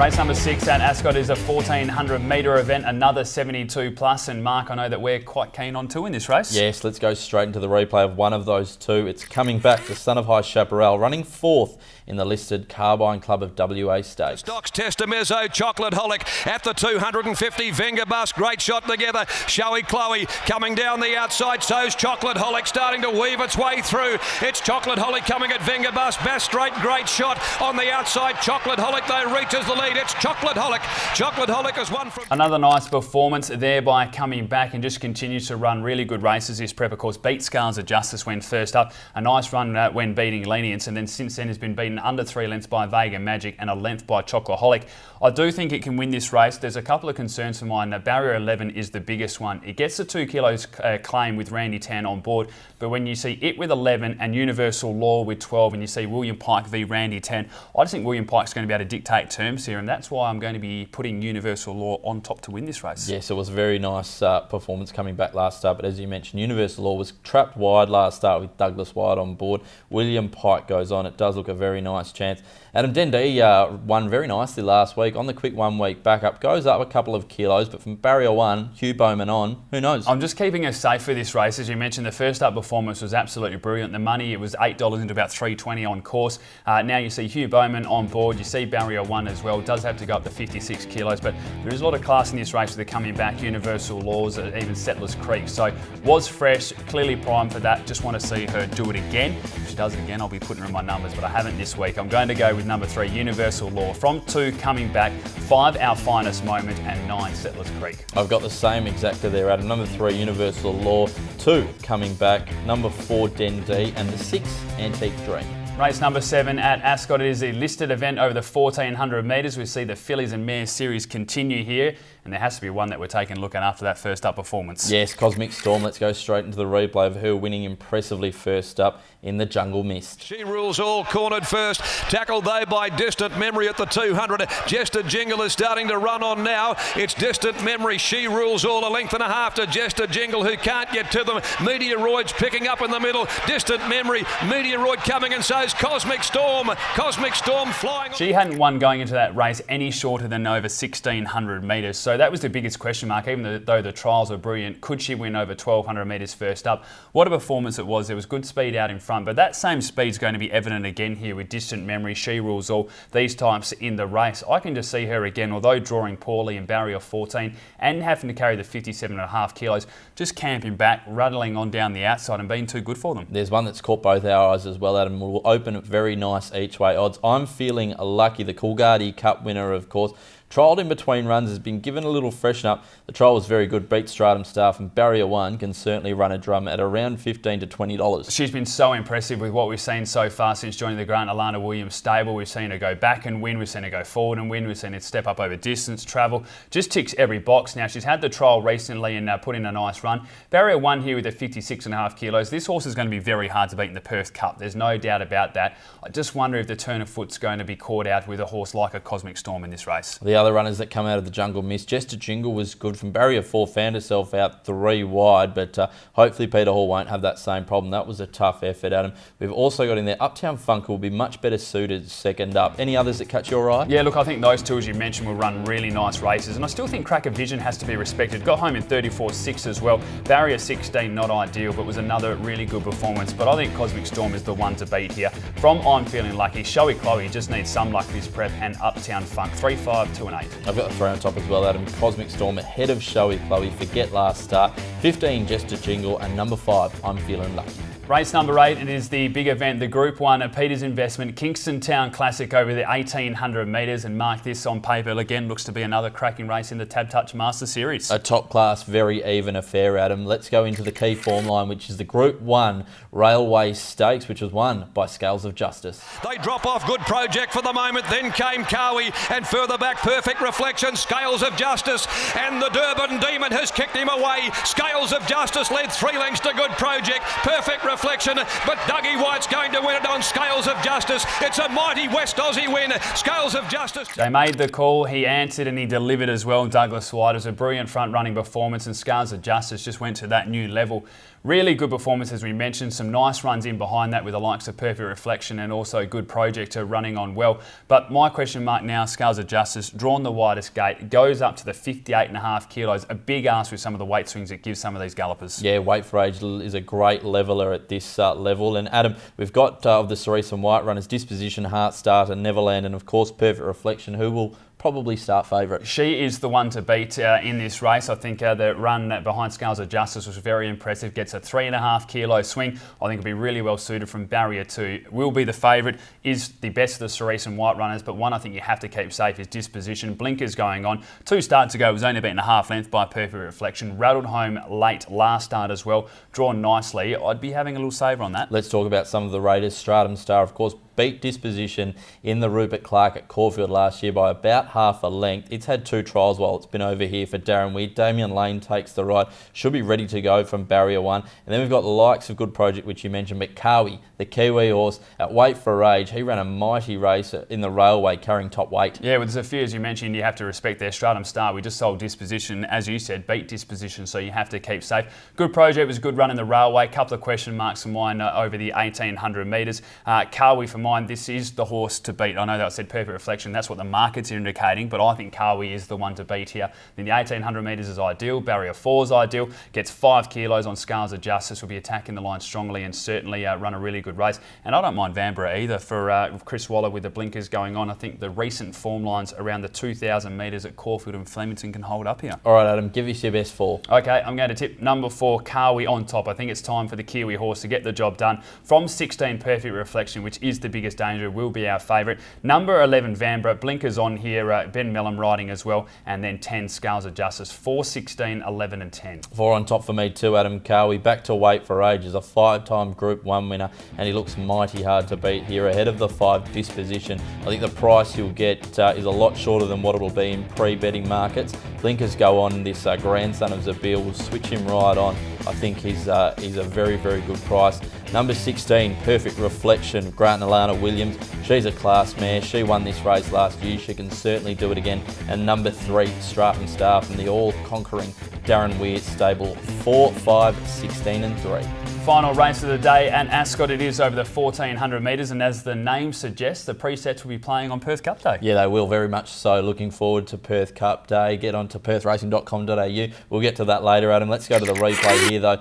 Race number 6 at Ascot is a 1400 metre event, another 72 plus. And Mark, I know that we're quite keen on two in this race. Yes, let's go straight into the replay of one of those two. It's Coming Back, the Son of High Chaparral, running fourth in the listed Carbine Club of WA Stakes. Stocks Testamezzo, Chocolate Holic at the 250. Vengabus, great shot together. Showy Chloe coming down the outside. So's Chocolate Holic starting to weave its way through. It's Chocolate Holic coming at Vengabus. Bass Straight, great shot on the outside. Chocolate Holic though reaches the lead. It's Chocolate Holic. Chocolate Holic has won from... Another nice performance there by Coming Back, and just continues to run really good races. This prep, of course, beat Scars of Justice when first up. A nice run when beating Lenience, and then since then has been beaten under 3 lengths by Vega Magic and a length by Chocoholic. I do think it can win this race. There's a couple of concerns for mine. Barrier 11 is the biggest one. It gets the 2 kilos claim with Randy Tan on board, but when you see it with 11 and Universal Law with 12, and you see William Pike v Randy Tan, I just think William Pike's going to be able to dictate terms here, and that's why I'm going to be putting Universal Law on top to win this race. Yes, it was a very nice performance Coming Back last start, but as you mentioned, Universal Law was trapped wide last start with Douglas White on board. William Pike goes on. It does look a very nice chance. Adam DENDEE won very nicely last week on the quick 1 week backup. Goes up a couple of kilos, but from barrier 1, Hugh Bowman on, who knows? I'm just keeping us safe for this race. As you mentioned, the first up performance was absolutely brilliant. The money, it was $8 into about $3.20 on course. Now you see Hugh Bowman on board. You see barrier 1 as well. Does have to go up to 56 kilos, but there is a lot of class in this race with the Coming Back, Universal Laws, even Settlers Creek. So was fresh, clearly primed for that. Just want to see her do it again. If she does it again, I'll be putting her in my numbers, but I haven't this week. I'm going to go with number 3, Universal Law. From 2, Coming Back, 5, Our Finest Moment, and 9, Settlers Creek. I've got the same exacta there, Adam. Number 3, Universal Law. 2, Coming Back. Number 4, DENDEE. And the 6, Antique Dream. Race number 7 at Ascot. It is a listed event over the 1400 metres. We see the Fillies and Mares series continue here, and there has to be one that we're taking a look at after that first up performance. Yes, Cosmic Storm. Let's go straight into the replay of her winning impressively first up in the Jungle Mist. She rules all, cornered first, tackled though by Distant Memory at the 200. Jester Jingle is starting to run on now. It's Distant Memory. She rules all, a length and a half to Jester Jingle, who can't get to them. Meteoroid's picking up in the middle. Distant Memory, Meteoroid coming, and so's Cosmic Storm. Cosmic Storm flying. She hadn't won going into that race any shorter than over 1600 metres, so that was the biggest question mark. Even though the trials were brilliant, could she win over 1200 metres first up? What a performance it was. There was good speed out in front, but that same speed's going to be evident again here with Distant Memory. She rules all, these types in the race. I can just see her again, although drawing poorly in barrier 14 and having to carry the 57.5 kilos, just camping back, rattling on down the outside and being too good for them. There's one that's caught both our eyes as well, Adam. Will open at very nice each way odds. I'm feeling lucky. The Coolgardie Cup winner, of course, trialled in between runs, has been given a little freshen up. The trial was very good, beat Stratum Staff, and barrier 1 can certainly run a drum at around $15 to $20. She's been so impressive with what we've seen so far since joining the Grant Alana Williams stable. We've seen her go back and win, we've seen her go forward and win, we've seen her step up over distance, travel, just ticks every box. Now she's had the trial recently and put in a nice run. Barrier 1 here with the 56.5 kilos. This horse is going to be very hard to beat in the Perth Cup. There's no doubt about that. I just wonder if the turn of foot's going to be caught out with a horse like a Cosmic Storm in this race. The other runners that come out of the Jungle Mist, Jester Jingle was good from barrier 4, found herself out 3 wide, but hopefully Peter Hall won't have that same problem. That was a tough effort, Adam. We've also got in there Uptown Funk, will be much better suited second up. Any others that catch your eye? Yeah, look, I think those two, as you mentioned, will run really nice races, and I still think Cracker Vision has to be respected. Got home in 34.6 as well. Barrier 16, not ideal, but was another really good performance. But I think Cosmic Storm is the one to beat here. From I'm Feeling Lucky, Showy Chloe just needs some luck this prep, and Uptown Funk, 3, 5, 2 and 8. I've got the 3 on top as well, Adam. Cosmic Storm ahead of Showy Chloe, forget last start. 15, Jester Jingle, and number 5, I'm Feeling Lucky. Race number 8, it is the big event, the Group 1 at Peters Investment Kingston Town Classic over the 1800 metres, and mark this on paper, again looks to be another cracking race in the Tab Touch Master Series. A top class, very even affair, Adam. Let's go into the key form line, which is the Group 1 Railway Stakes, which was won by Scales of Justice. They drop off Good Project for the moment, then came Kawi, and further back Perfect Reflection, Scales of Justice, and the Durban Demon has kicked him away. Scales of Justice led 3 lengths to Good Project. Perfect Reflection Reflection, but Dougie White's going to win it on Scales of Justice. It's a mighty West Aussie win. Scales of Justice. They made the call, he answered and he delivered as well. Douglas White. It was a brilliant front running performance and Scales of Justice just went to that new level. Really good performance, as we mentioned. Some nice runs in behind that with the likes of Perfect Reflection and also Good Project running on well. But my question mark now, Scales of Justice, drawn the widest gate, goes up to the 58.5 kilos. A big ask with some of the weight swings it gives some of these gallopers. Yeah, Wait for Age is a great leveller at this level. And Adam, we've got of the Cerise and White runners, Disposition, Heart Starter, Neverland, and of course Perfect Reflection, who will probably start favourite. She is the one to beat in this race. I think the run behind Scales of Justice was very impressive. Gets a 3.5 kilo swing. I think it'll be really well suited from barrier 2. Will be the favourite. Is the best of the Cerise and White runners, but one I think you have to keep safe is Disposition. Blinkers going on. 2 starts ago, was only beaten a half length by Perfect Reflection. Rattled home late last start as well. Drawn nicely. I'd be having a little saver on that. Let's talk about some of the Raiders. Stratum Star, of course, beat Disposition in the Rupert Clark at Caulfield last year by about half a length. It's had 2 trials while it's been over here for Darren Weir. Damien Lane takes the ride. Should be ready to go from barrier 1. And then we've got the likes of Good Project, which you mentioned, but Kawi, the Kiwi horse, at Wait for Age, he ran a mighty race in the railway carrying top weight. Yeah, well, there's a few, as you mentioned, you have to respect their Stratum Star. We just sold Disposition, as you said, beat Disposition, so you have to keep safe. Good Project was a good run in the railway. Couple of question marks for mine over the 1800 metres. Kawi for mine, this is the horse to beat. I know that I said Perfect Reflection, that's what the markets are indicating, but I think Kawi is the one to beat here. Then the 1800 metres is ideal, barrier 4 is ideal, gets 5 kilos on Scales of Justice, will be attacking the line strongly and certainly run a really good race. And I don't mind VANBRUGH either for Chris Waller with the blinkers going on. I think the recent form lines around the 2000 metres at Caulfield and Flemington can hold up here. All right, Adam, give us your best 4. Okay, I'm going to tip number 4, Kawi on top. I think it's time for the Kiwi horse to get the job done. From 16, Perfect Reflection, which is the biggest danger, will be our favourite. Number 11, VANBRUGH, blinkers on here, Ben Mellum riding as well. And then 10, Scales of Justice, 4, 16, 11 and 10. 4 on top for me too, Adam. Kawi, back to Wait for Age, is a 5-time Group 1 winner, and he looks mighty hard to beat here, ahead of the 5 Disposition. I think the price you'll get is a lot shorter than what it'll be in pre-betting markets. Blinkers go on, this grandson of Zabeel will switch him right on. I think he's a very, very good price. Number 16, Perfect Reflection, Grant Alana Williams. She's a class mare. She won this race last year. She can certainly do it again. And number 3, Stratum Star from the all-conquering Darren Weir stable. 4, 5, 16 and 3. Final race of the day, and Ascot it is over the 1400 metres, and as the name suggests, the presets will be playing on Perth Cup Day. Yeah, they will, very much so. Looking forward to Perth Cup Day. Get on to perthracing.com.au. We'll get to that later, Adam. Let's go to the replay here, though.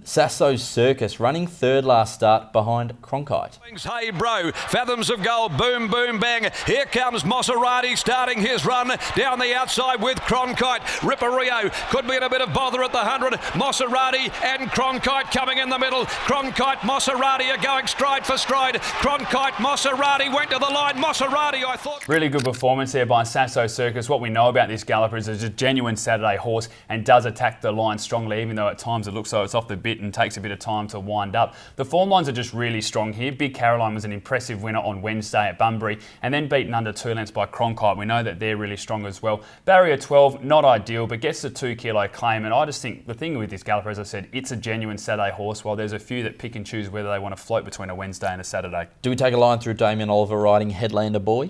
Sasso Circus running 3rd last start behind Cronkite. Hey bro, Fathoms of Gold, boom, boom, bang. Here comes Maserati starting his run down the outside with Cronkite. Ripperio could be in a bit of bother at the 100. Maserati and Cronkite coming in the middle. Cronkite, Maserati are going stride for stride. Cronkite, Maserati went to the line. Maserati, I thought. Really good performance there by Sasso Circus. What we know about this galloper is it's a genuine Saturday horse and does attack the line strongly, even though at times it looks like it's off the bit and takes a bit of time to wind up. The form lines are just really strong here. Big Caroline was an impressive winner on Wednesday at Bunbury and then beaten under 2 lengths by Cronkite. We know that they're really strong as well. Barrier 12, not ideal, but gets the 2 kilo claim. And I just think the thing with this galloper, as I said, it's a genuine Saturday horse, while there's a few that pick and choose whether they want to float between a Wednesday and a Saturday. Do we take a line through Damien Oliver riding Headlander Boy?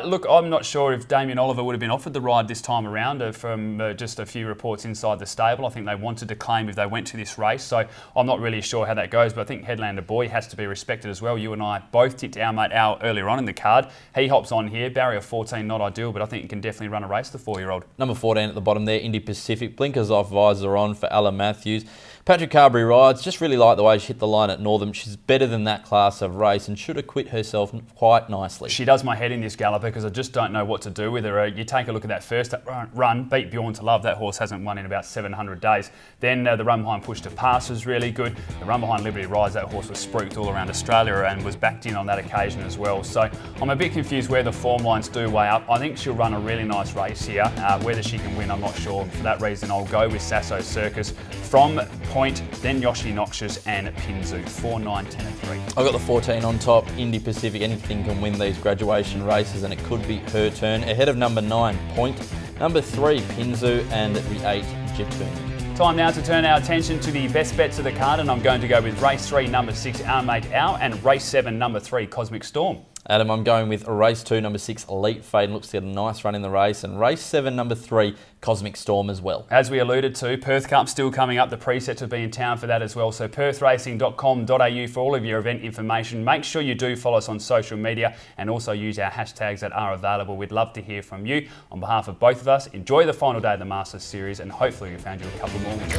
Look, I'm not sure if Damien Oliver would have been offered the ride this time around from just a few reports inside the stable. I think they wanted to claim if they went to this race, so I'm not really sure how that goes, but I think Headlander Boy has to be respected as well. You and I both tipped our mate Al earlier on in the card. He hops on here. Barrier 14, not ideal, but I think he can definitely run a race, the 4-year-old. Number 14 at the bottom there, Indy Pacific. Blinkers off, visor on for Alan Matthews. Patrick Carberry rides. Just really like the way she hit the line at Northam. She's better than that class of race and should acquit herself quite nicely. She does my head in this galloper because I just don't know what to do with her. You take a look at that first run, beat Bjorn to Love. That horse hasn't won in about 700 days. Then the run behind Push to Pass was really good. The run behind Liberty Rise, that horse was spruiked all around Australia and was backed in on that occasion as well. So I'm a bit confused where the form lines do weigh up. I think she'll run a really nice race here. Whether she can win, I'm not sure. For that reason, I'll go with Sasso Circus from Point, then Yoshi Noxious and Pinzu. 4, 9, 10 and 3. I've got the 14 on top, Indy Pacific. Anything can win these graduation races and it could be her turn. Ahead of number 9, Point. Number 3, Pinzu, and the 8, Jetoon. Time now to turn our attention to the best bets of the card, and I'm going to go with race 3, number 6, Our Mate Our, and race 7, number 3, Cosmic Storm. Adam, I'm going with race 2, number 6, Elite Fade. Looks to get a nice run in the race. And race 7, number 3, Cosmic Storm as well. As we alluded to, Perth Cup still coming up. The presets will be in town for that as well. So perthracing.com.au for all of your event information. Make sure you do follow us on social media and also use our hashtags that are available. We'd love to hear from you. On behalf of both of us, enjoy the final day of the Masters Series, and hopefully we found you a couple more winners.